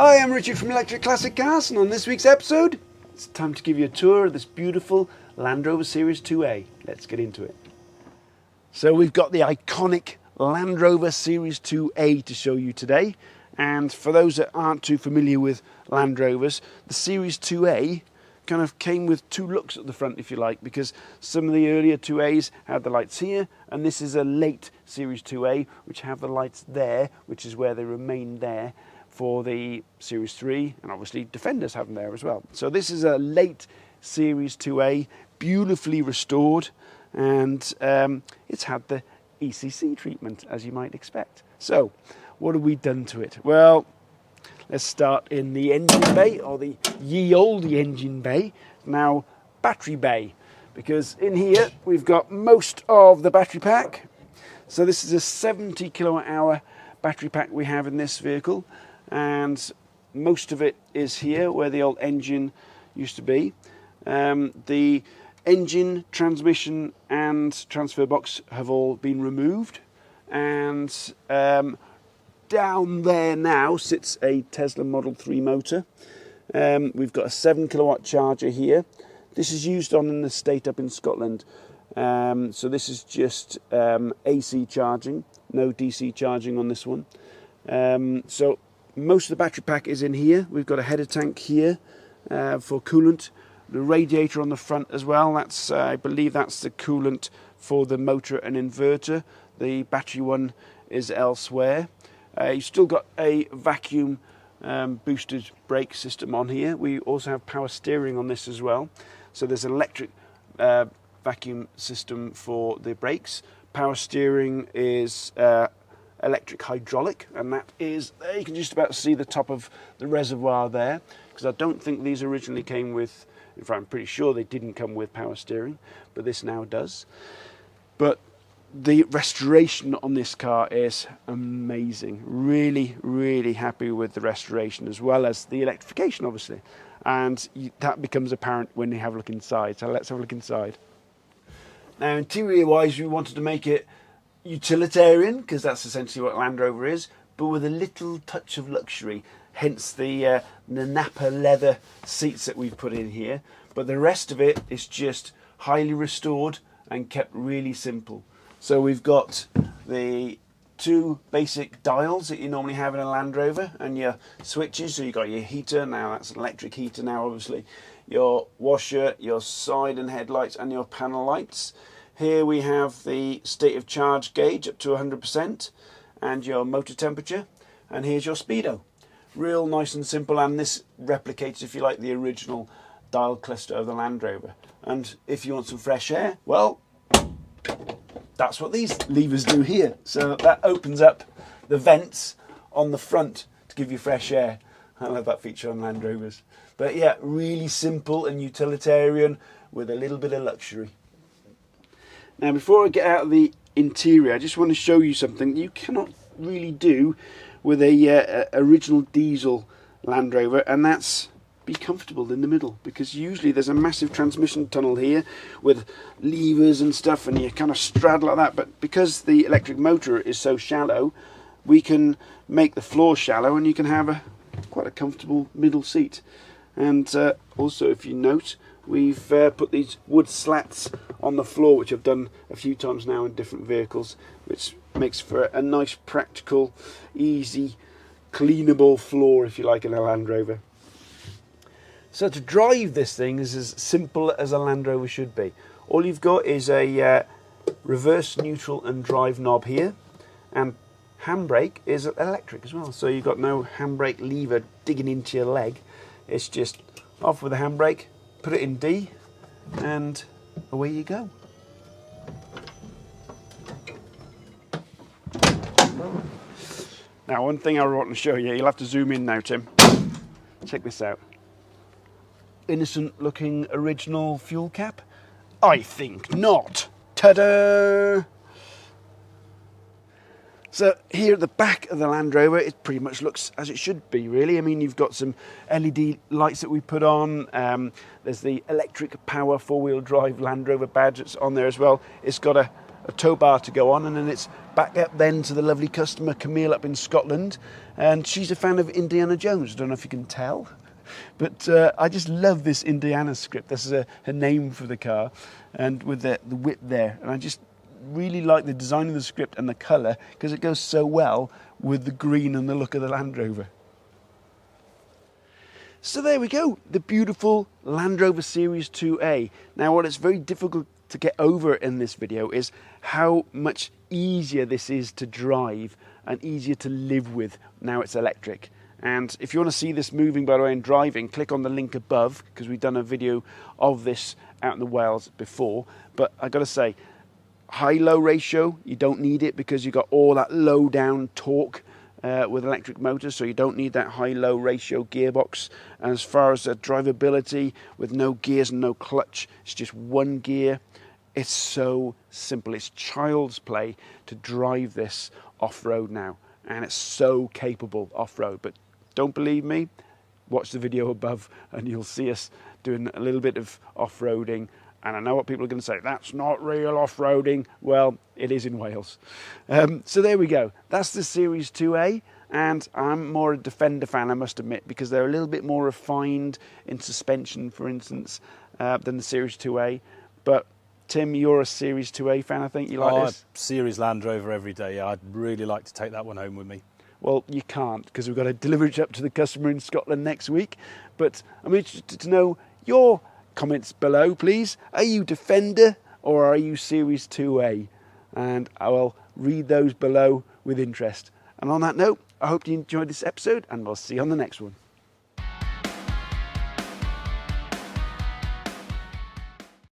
Hi, I'm Richard from Electric Classic Cars, and on this week's episode, it's time to give you a tour of this beautiful Land Rover Series 2A. Let's get into it. So we've got the iconic Land Rover Series 2A to show you today. And for those that aren't too familiar with Land Rovers, the Series 2A kind of came with two looks at the front, if you like, because some of the earlier 2As had the lights here, and this is a late Series 2A, which have the lights there, which is where they remain there for the Series 3, and obviously Defenders have them there as well. So this is a late Series 2A, beautifully restored, and it's had the ECC treatment, as you might expect. So, what have we done to it? Well, let's start in the engine bay, or the ye olde engine bay, now battery bay, because in here we've got most of the battery pack. So this is a 70 kilowatt hour battery pack we have in this vehicle, and most of it is here where the old engine used to be. The engine, transmission and transfer box have all been removed, and down there now sits a Tesla Model 3 motor. We've got a 7 kilowatt charger here. This is used on an estate up in Scotland. So this is just AC charging, no DC charging on this one. So most of the battery pack is in here. We've got a header tank here for coolant. The radiator on the front as well. That's I believe that's the coolant for the motor and inverter. The battery one is elsewhere. You've still got a vacuum boosted brake system on here. We also have power steering on this as well. So there's an electric vacuum system for the brakes. Power steering is electric hydraulic, and that is, there you can just about see the top of the reservoir there, because I don't think these originally came with, in fact I'm pretty sure they didn't come with power steering, but this now does. But the restoration on this car is amazing. Really, really happy with the restoration, as well as the electrification, obviously. And that becomes apparent when you have a look inside. So let's have a look inside. Now, interior-wise, we wanted to make it utilitarian, because that's essentially what Land Rover is, but with a little touch of luxury. Hence the Napa leather seats that we've put in here. But the rest of it is just highly restored and kept really simple. So we've got the two basic dials that you normally have in a Land Rover, and your switches. So you've got your heater, now that's an electric heater now obviously, your washer, your side and headlights, and your panel lights. Here we have the state of charge gauge up to 100%, and your motor temperature, and here's your speedo. Real nice and simple, and this replicates, if you like, the original dial cluster of the Land Rover. And if you want some fresh air, well, that's what these levers do here. So that opens up the vents on the front to give you fresh air. I love that feature on Land Rovers. But yeah, really simple and utilitarian with a little bit of luxury. Now, before I get out of the interior, I just want to show you something you cannot really do with a original diesel Land Rover, and that's be comfortable in the middle, because usually there's a massive transmission tunnel here with levers and stuff, and you kind of straddle like that. But because the electric motor is so shallow, we can make the floor shallow, and you can have quite a comfortable middle seat. And also, if you note, we've put these wood slats on the floor, which I've done a few times now in different vehicles, which makes for a nice, practical, easy, cleanable floor, if you like, in a Land Rover. So to drive this thing is as simple as a Land Rover should be. All you've got is a reverse, neutral and drive knob here, and handbrake is electric as well. So you've got no handbrake lever digging into your leg. It's just off with the handbrake, put it in D, and away you go. Now, one thing I want to show you, you'll have to zoom in now, Tim. Check this out. Innocent looking original fuel cap? I think not. Ta-da! So here at the back of the Land Rover, it pretty much looks as it should be, really. I mean, you've got some LED lights that we put on. There's the electric power four-wheel drive Land Rover badge that's on there as well. It's got a a tow bar to go on, and then it's back up then to the lovely customer Camille up in Scotland, and she's a fan of Indiana Jones. I don't know if you can tell, but I just love this Indiana script. This is her name for the car, and with the whip there, and I just really like the design of the script and the colour, because it goes so well with the green and the look of the Land Rover. So there we go, the beautiful Land Rover Series 2A. Now what it's very difficult to get over in this video is how much easier this is to drive and easier to live with now it's electric. And if you want to see this moving, by the way, and driving, click on the link above, because we've done a video of this out in the Wales before. But I got to say, high-low ratio, you don't need it because you've got all that low-down torque with electric motors, so you don't need that high-low ratio gearbox. And as far as the drivability, with no gears and no clutch, it's just one gear. It's so simple. It's child's play to drive this off-road now, and it's so capable off-road. But don't believe me? Watch the video above and you'll see us doing a little bit of off-roading. And I know what people are going to say, that's not real off-roading. Well, it is in Wales. So there we go. That's the Series 2A. And I'm more a Defender fan, I must admit, because they're a little bit more refined in suspension, for instance, than the Series 2A. But Tim, you're a Series 2A fan, I think. You like this? Series Land Rover every day. Yeah, I'd really like to take that one home with me. Well, you can't, because we've got to deliver it up to the customer in Scotland next week. But I'm interested to know your comments below, please. Are you Defender or are you Series 2A? And I will read those below with interest. And on that note, I hope you enjoyed this episode, and we'll see you on the next one.